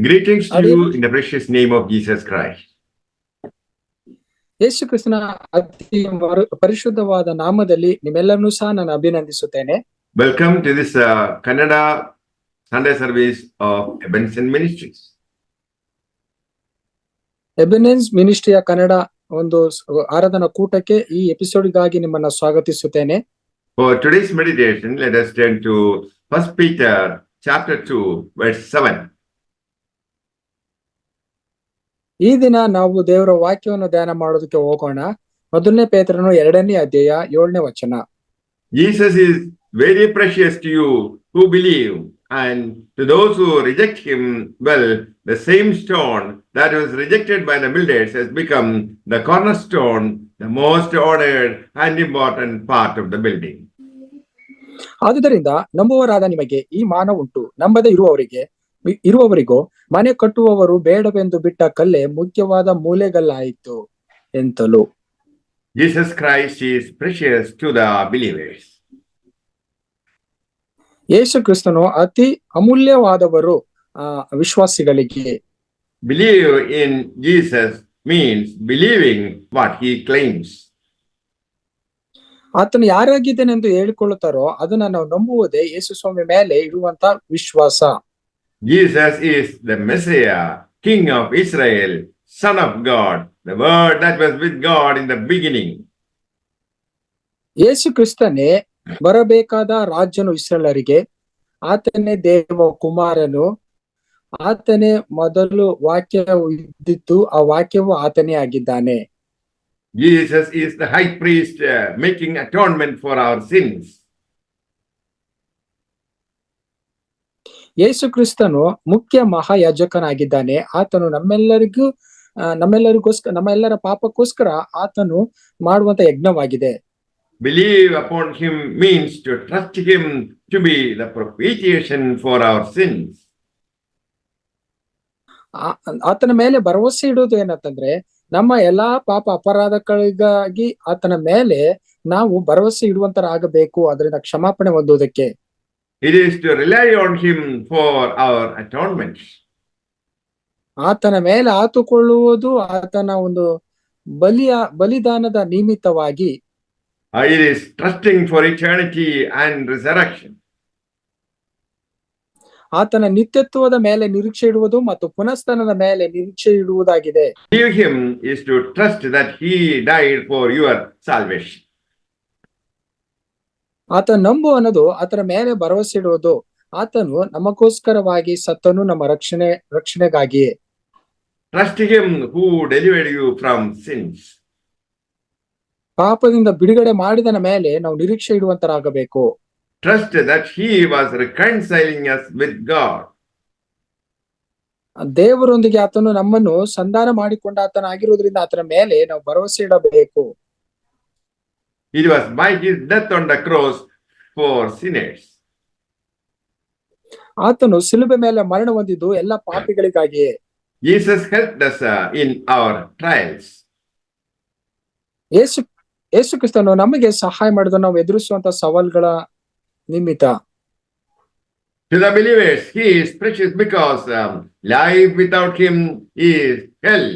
Greetings to ಅದೇ you in the precious name of Jesus Christ. ಯೇಸು ಕ್ರಿಸ್ತನ ಅತಿ ಪರಿಶುದ್ಧವಾದ ನಾಮದಲ್ಲಿ ನಿಮ್ಮೆಲ್ಲರನ್ನೂ ಸಹ ನಾನು ಅಭಿನಂದಿಸುತ್ತೇನೆ. Welcome to this Kannada Sunday service of Ebenezer Ministries. ಎಬೆನೆನ್ಸ್ ಮಿನಿಸ್ಟ್ರಿಯ Kannada ಒಂದು ಆರಾಧನಾ ಕೂಟಕ್ಕೆ ಈ ಎಪಿಸೋಡ್ಗಾಗಿ ನಿಮ್ಮನ್ನ ಸ್ವಾಗತಿಸುತ್ತೇನೆ. For today's meditation, let us turn to 1 Peter chapter 2, verse 7. ಈ ದಿನ ನಾವು ದೇವರ ವಾಕ್ಯವನ್ನು ಧ್ಯಾನ ಮಾಡೋದಕ್ಕೆ ಹೋಗೋಣ. ಮೊದಲನೇ ಪೇತ್ರನು 2ನೇ ಅಧ್ಯಾಯ 7ನೇ ವಚನ. Jesus is very precious to you who believe, and to those who reject him, well, the same stone that was rejected by the builders has become the cornerstone, the most honored and important part of the building. ಆದುದರಿಂದ ನಂಬುವವರಾದ ನಿಮಗೆ ಈ ಮಾನ ಉಂಟು, ನಂಬದೇ ಇರುವವರಿಗೂ ಮನೆ ಕಟ್ಟುವವರು ಬೇಡವೆಂದು ಬಿಟ್ಟ ಕಲ್ಲೇ ಮುಖ್ಯವಾದ ಮೂಲೆಗಲ್ಲಾಯಿತು ಎಂತಲೂ. Jesus Christ is precious to the believers. ಯೇಸು ಕ್ರಿಸ್ತನು ಅತಿ ಅಮೂಲ್ಯವಾದವರು ವಿಶ್ವಾಸಿಗಳಿಗೆ. Believe in Jesus means believing what he claims. ಆತನು ಯಾರಾಗಿದ್ದೇನೆಂದು ಹೇಳಿಕೊಳ್ಳುತ್ತಾರೋ ಅದನ್ನ ನಾವು ನಂಬುವುದೇ ಯೇಸು ಸ್ವಾಮಿ ಮೇಲೆ ಇರುವಂತ ವಿಶ್ವಾಸ. Jesus is the Messiah, King of Israel, Son of God, the Word that was with God in the beginning. ಯೇಸು ಕ್ರಿಸ್ತನೇ ಬರಬೇಕಾದ ರಾಜನು ಇಸ್ರಾಯೇಲರಿಗೆ, ಆತನೇ ದೇವ ಕುಮಾರನು, ಆತನೇ ಮೊದಲು ವಾಕ್ಯ ಇದ್ದಿತ್ತು, ಆ ವಾಕ್ಯವು ಆತನೇ ಆಗಿದ್ದಾನೆ. Jesus is the high priest making atonement for our sins. ಯೇಸು ಕ್ರಿಸ್ತನು ಮುಖ್ಯ ಮಹಾಯಾಜಕನಾಗಿದ್ದಾನೆ. ಆತನು ನಮ್ಮೆಲ್ಲರ ಪಾಪಕ್ಕೋಸ್ಕರ ಆತನು ಮಾಡುವಂತ ಯಜ್ಞವಾಗಿದೆ. Believe upon him means to trust him to be the propitiation for our sins. ಆತನ ಮೇಲೆ ಭರವಸೆ ಇಡುವುದು ಏನಂತಂದ್ರೆ, ನಮ್ಮ ಎಲ್ಲಾ ಪಾಪ ಅಪರಾಧಗಳಿಗಾಗಿ ಆತನ ಮೇಲೆ ನಾವು ಭರವಸೆ ಇಡುವಂತರಾಗಬೇಕು, ಅದರಿಂದ ಕ್ಷಮಾಪಣೆ ಹೊಂದುವುದಕ್ಕೆ. It is to rely on him for our atonements. ಆತನ ಮೇಲೆ ಆತುಕೊಳ್ಳುವುದು ಆತನ ಒಂದು ಬಲಿದಾನದ ನಿಮಿತ್ತವಾಗಿ. It is trusting for eternity and resurrection. ಆತನ ನಿತ್ಯತ್ವದ ಮೇಲೆ ನಿರೀಕ್ಷೆ ಇಡುವುದು ಮತ್ತು ಪುನಃಸ್ಥಾನದ ಮೇಲೆ ನಿರೀಕ್ಷೆ ಇಡುವುದಾಗಿದೆ. Believe him is to trust that he died for your salvation. ಆತ ನಂಬು ಅನ್ನೋದು ಆತನ ಮೇಲೆ ಭರವಸೆ ಇಡುವುದು. ಆತನು ನಮಗೋಸ್ಕರವಾಗಿ ಸತ್ತನು, ನಮ್ಮ ರಕ್ಷಣೆಗಾಗಿಯೇ. Trust him who delivered you from sins. ಪಾಪದಿಂದ ಬಿಡುಗಡೆ ಮಾಡಿದನ ಮೇಲೆ ನಾವು ನಿರೀಕ್ಷೆ ಇಡುವಂತರಾಗಬೇಕು. Trust that he was reconciling us with God. ದೇವರೊಂದಿಗೆ ಆತನು ನಮ್ಮನ್ನು ಸಂಧಾನ ಮಾಡಿಕೊಂಡ ಆತನಾಗಿರುವುದರಿಂದ ಆತನ ಮೇಲೆ ನಾವು ಭರವಸೆ ಇಡಬೇಕು. It was by his death on the cross for sinners. ಆತನು ಶಿಲುಬೆ ಮೇಲೆ ಮರಣ ಹೊಂದಿದ್ದು ಎಲ್ಲ ಪಾಪಿಗಳಿಗಾಗಿಯೇ. Jesus helped us in our trials. ಯೇಸು ಕ್ರಿಸ್ತನು ನಮಗೆ ಸಹಾಯ ಮಾಡಿದ ನಾವು ಎದುರಿಸುವಂತ ಸವಾಲುಗಳ ನಿಮಿತ್ತ. To the believers, he is precious because life without him is hell.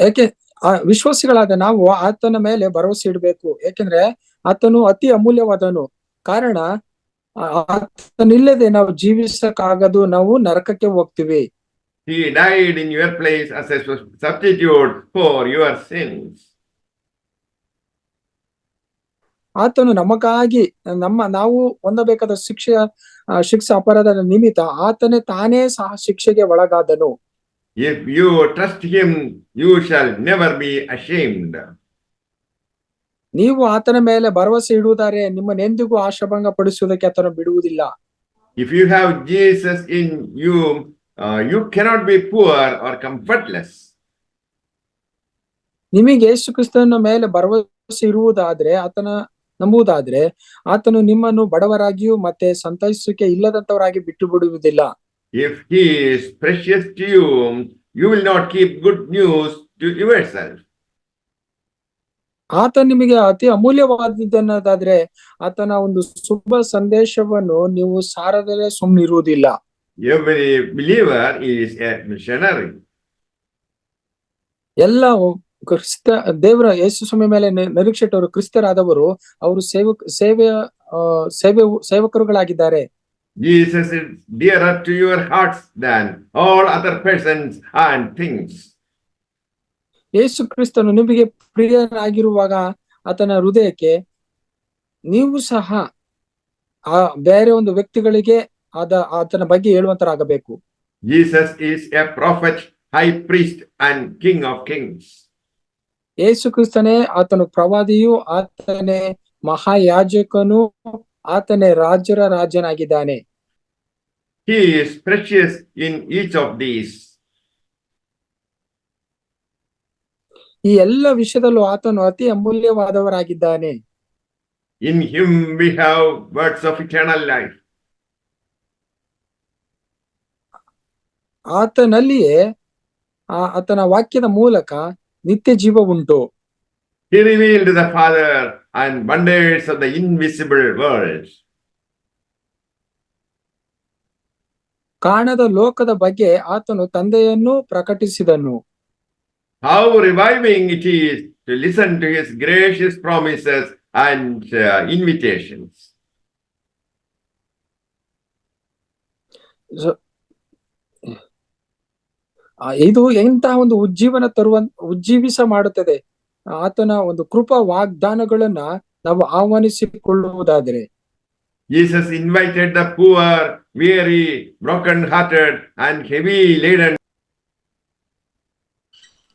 ಯಾಕೆ ವಿಶ್ವಾಸಿಗಳಾದ ನಾವು ಆತನ ಮೇಲೆ ಭರವಸೆ ಇಡಬೇಕು, ಯಾಕೆಂದ್ರೆ ಆತನು ಅತಿ ಅಮೂಲ್ಯವಾದನು. ಕಾರಣ ಆತನಿಲ್ಲದೆ ನಾವು ಜೀವಿಸಕ್ಕಾಗದು, ನಾವು ನರಕಕ್ಕೆ ಹೋಗ್ತೀವಿ. He died in your place as a substitute for your sins. ಆತನು ನಮಗಾಗಿ ನಾವು ಹೊಂದಬೇಕಾದ ಶಿಕ್ಷೆ ಅಪರಾಧದ ನಿಮಿತ್ತ ಆತನೇ ತಾನೇ ಸಹ ಶಿಕ್ಷೆಗೆ ಒಳಗಾದನು. If you trust him, you shall never be ashamed. ನೀವು ಆತನ ಮೇಲೆ ಭರವಸೆ ಇಡುವುದಾರೆ ನಿಮ್ಮನ್ನೆಂದಿಗೂ ಆಶಾಭಂಗ ಪಡಿಸುವುದಕ್ಕೆ ಆತನು ಬಿಡುವುದಿಲ್ಲ. If you have Jesus in you, you cannot be poor or comfortless. ನಿಮಗೆ ಯೇಸು ಕ್ರಿಸ್ತನ ಮೇಲೆ ಭರವಸೆ ಇರುವುದಾದ್ರೆ, ಆತನ ನಂಬುವುದಾದ್ರೆ, ಆತನು ನಿಮ್ಮನ್ನು ಬಡವರಾಗಿಯೂ ಮತ್ತೆ ಸಂತೈಸುವಿಕೆ ಇಲ್ಲದಂತವರಾಗಿ ಬಿಟ್ಟು ಬಿಡುವುದಿಲ್ಲ. If he is precious to you, you will not keep good news to yourself. ಆತ ನಿಮಗೆ ಅತಿ ಅಮೂಲ್ಯವಾದದ್ದನ್ನದಾದ್ರೆ ಆತನ ಒಂದು ಶುಭ ಸಂದೇಶವನ್ನು ನೀವು ಸಾರದಲ್ಲೇ ಸುಮ್ಮನಿರುವುದಿಲ್ಲ. Every believer is a missionary. ಎಲ್ಲ ಕ್ರಿಸ್ತ ದೇವರ ಯೇಸು ಸ್ವಾಮಿ ಮೇಲೆ ನಿರೀಕ್ಷಿಟ್ಟವರು ಕ್ರಿಸ್ತರಾದವರು ಅವರು ಸೇವಕರುಗಳಾಗಿದ್ದಾರೆ. Jesus is dearer to your hearts than all other persons and things. ಯೇಸು ಕ್ರಿಸ್ತನು ನಿಮಗೆ ಪ್ರಿಯನಾಗಿರುವಾಗ ಆತನ ಹೃದಯಕ್ಕೆ ನೀವು ಸಹ ಆ ಬೇರೆ ಒಂದು ವ್ಯಕ್ತಿಗಳಿಗೆ ಆತನ ಬಗ್ಗೆ ಹೇಳುವಂತರಾಗಬೇಕು. Jesus is a prophet, high priest and king of kings. ಯೇಸು ಕ್ರಿಸ್ತನೇ ಆತನು ಪ್ರವಾದಿಯು, ಆತನೇ ಮಹಾಯಾಜಕನು, ಆತನೇ ರಾಜರ ರಾಜನಾಗಿದ್ದಾನೆ. He is precious in each of these. ಈ ಎಲ್ಲ ವಿಷಯದಲ್ಲೂ ಆತನು ಅತಿ ಅಮೂಲ್ಯವಾದವರಾಗಿದ್ದಾನೆ. In him we have words of eternal life. ಆತನಲ್ಲಿಯೇ ಆತನ ವಾಕ್ಯದ ಮೂಲಕ ನಿತ್ಯ ಜೀವ ಉಂಟು. He revealed the Father and wonders of the invisible world. ಕಾಣದ ಲೋಕದ ಬಗ್ಗೆ ಆತನು ತಂದೆಯನ್ನು ಪ್ರಕಟಿಸಿದನು. How reviving it is to listen to his gracious promises and invitations. ಇದು ಎಂತಹ ಒಂದು ಉಜ್ಜೀವಿಸ ಮಾಡುತ್ತದೆ. ಆತನ ಒಂದು ಕೃಪಾ ವಾಗ್ದಾನಗಳನ್ನ ನಾವು ಆಹ್ವಾನಿಸಿಕೊಳ್ಳುವುದಾದರೆ. Jesus invited the poor, weary, broken-hearted and heavy laden.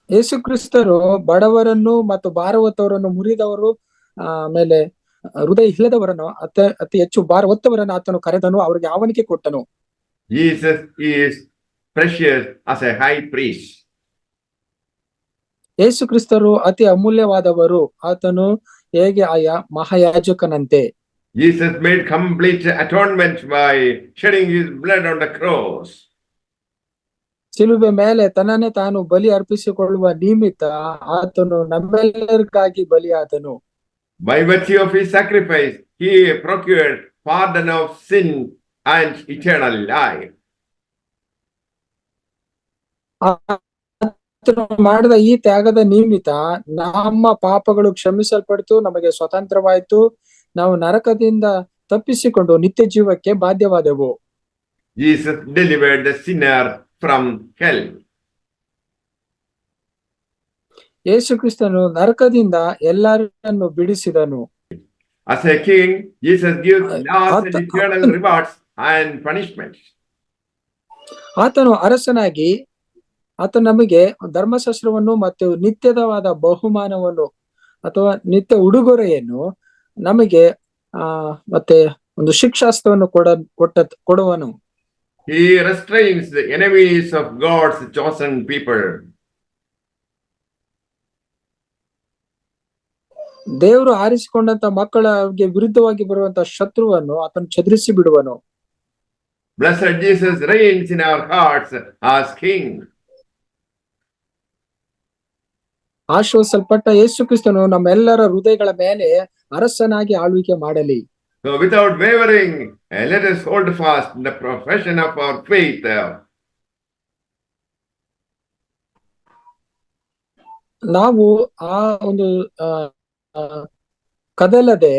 ಯೇಸು ಕ್ರಿಸ್ತರು ಬಡವರನ್ನು ಮತ್ತು ಭಾರ ಹೊತ್ತವರನ್ನು, ಮುರಿದವರು, ಆಮೇಲೆ ಹೃದಯ ಇಲ್ಲದವರನ್ನು, ಅತಿ ಹೆಚ್ಚು ಭಾರ ಹೊತ್ತವರನ್ನು ಆತನು ಕರೆದನು, ಅವರಿಗೆ ಆಹ್ವಾನಿಕೆ ಕೊಟ್ಟನು. Jesus is precious as a high priest. ಯೇಸು ಕ್ರಿಸ್ತರು ಅತಿ ಅಮೂಲ್ಯವಾದವರು, ಆತನು ಹೇಗೆ ಆಯಾ ಮಹಾಯಾಜಕನಂತೆ. Jesus made complete atonement by shedding his blood on the cross. ಶಿಲುಬೆ ಮೇಲೆ ತನ್ನನ್ನೇ ತಾನು ಬಲಿ ಅರ್ಪಿಸಿಕೊಳ್ಳುವ ನಿಮಿತ್ತ ಆತನು ನಮ್ಮೆಲ್ಲರಿಗಾಗಿ ಬಲಿಯಾದನು. By virtue of his sacrifice, he procured pardon of sin and eternal life. ಆತನು ಮಾಡಿದ ಈ ತ್ಯಾಗದ ನಿಮಿತ್ತ ನಮ್ಮ ಪಾಪಗಳು ಕ್ಷಮಿಸಲ್ಪಡ್ತು, ನಮಗೆ ಸ್ವತಂತ್ರವಾಯಿತು, ನಾವು ನರಕದಿಂದ ತಪ್ಪಿಸಿಕೊಂಡು ನಿತ್ಯ ಜೀವಕ್ಕೆ ಬಾಧ್ಯವಾದೆವು. Jesus delivered the sinner from hell. ಯೇಸು ಕ್ರಿಸ್ತನು ನರಕದಿಂದ ಎಲ್ಲರನ್ನು ಬಿಡಿಸಿದನು. As a king, Jesus gives last and eternal rewards and punishments. ಆತನು ಅರಸನಾಗಿ ಆತನು ನಮಗೆ ಧರ್ಮಶಾಸ್ತ್ರವನ್ನು ಮತ್ತು ನಿತ್ಯದವಾದ ಬಹುಮಾನವನ್ನು ಅಥವಾ ನಿತ್ಯ ಉಡುಗೊರೆಯನ್ನು ನಮಗೆ ಮತ್ತೆ ಒಂದು ಶಿಕ್ಷಾಸ್ತ್ರವನ್ನು ಕೊಡುವನು. He restrains the enemies of God's chosen people. ದೇವರು ಆರಿಸಿಕೊಂಡಂತ ಮಕ್ಕಳಿಗೆ ವಿರುದ್ಧವಾಗಿ ಬರುವಂತ ಶತ್ರುವನ್ನು ಆತನು ಚದುರಿಸಿ ಬಿಡುವನು. Blessed Jesus reigns in our hearts as King. ಆಶ್ವಾಸಲ್ಪಟ್ಟ ಯೇಸು ಕ್ರಿಸ್ತನು ನಮ್ಮೆಲ್ಲರ ಹೃದಯಗಳ ಮೇಲೆ ಅರಸನಾಗಿ ಆಳ್ವಿಕೆ ಮಾಡಲಿ. So without wavering, let us hold fast in the profession of our faith. ನಾವು ಆ ಒಂದು ಕದಲದೆ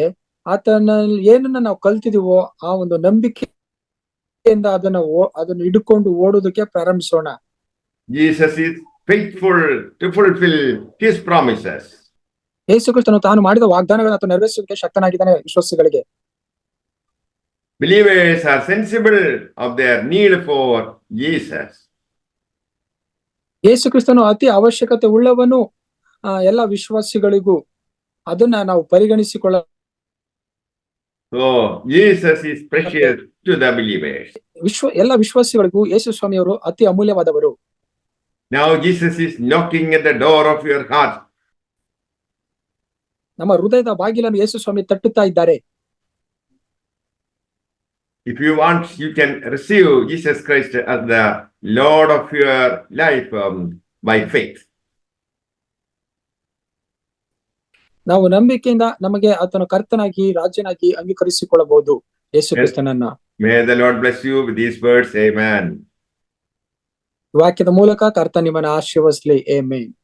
ಆತನಲ್ಲಿ ಏನನ್ನ ನಾವು ಕಲ್ತಿದೀವೋ ಆ ಒಂದು ನಂಬಿಕೆಯಿಂದ ಅದನ್ನು ಹಿಡ್ಕೊಂಡು ಓಡೋದಕ್ಕೆ ಪ್ರಾರಂಭಿಸೋಣ. Jesus is faithful to fulfill his promises. ಯೇಸು ಕ್ರಿಸ್ತನು ತಾನು ಮಾಡಿದ ವಾಗ್ದಾನಗಳನ್ನು ಆತನು ನೆರವೇರಿಸಲಿಕ್ಕೆ ಶಕ್ತನಾಗಿದ್ದಾನೆ ವಿಶ್ವಾಸಿಗಳಿಗೆ. Believers are sensible of their need for Jesus. ಯೇಸು ಕ್ರಿಸ್ತನು ಅತಿ ಅವಶ್ಯಕತೆ ಉಳ್ಳವನು ಎಲ್ಲ ವಿಶ್ವಾಸಿಗಳಿಗೂ, ಅದನ್ನ ನಾವು ಪರಿಗಣಿಸಿಕೊಳ್ಳ. So Jesus is precious to the believers. ಎಲ್ಲ ವಿಶ್ವಾಸಿಗಳಿಗೂ ಯೇಸು ಸ್ವಾಮಿಯವರು ಅತಿ ಅಮೂಲ್ಯವಾದವರು. Now Jesus is knocking at the door of your heart. ನಮ್ಮ ಹೃದಯದ ಬಾಗಿಲನ್ನು ಯೇಸು ಸ್ವಾಮಿ ತಟ್ಟುತ್ತಾ ಇದ್ದಾರೆ. If you want, you can receive Jesus Christ as the Lord of your life by faith. ನಾವು ನಂಬಿಕೆಯಿಂದ ನಮಗೆ ಆತನ ಕರ್ತನಾಗಿ ರಾಜ್ಯನಾಗಿ ಅಂಗೀಕರಿಸಿಕೊಳ್ಳಬಹುದು ಯೇಸು ಕ್ರಿಸ್ತನನ್ನ. May the Lord bless you with these words. Amen. ವಾಕ್ಯದ ಮೂಲಕ ಕರ್ತ ನಿಮ್ಮನ್ನ ಆಶೀರ್ವದಿಸಲಿ. ಆಮೆನ್.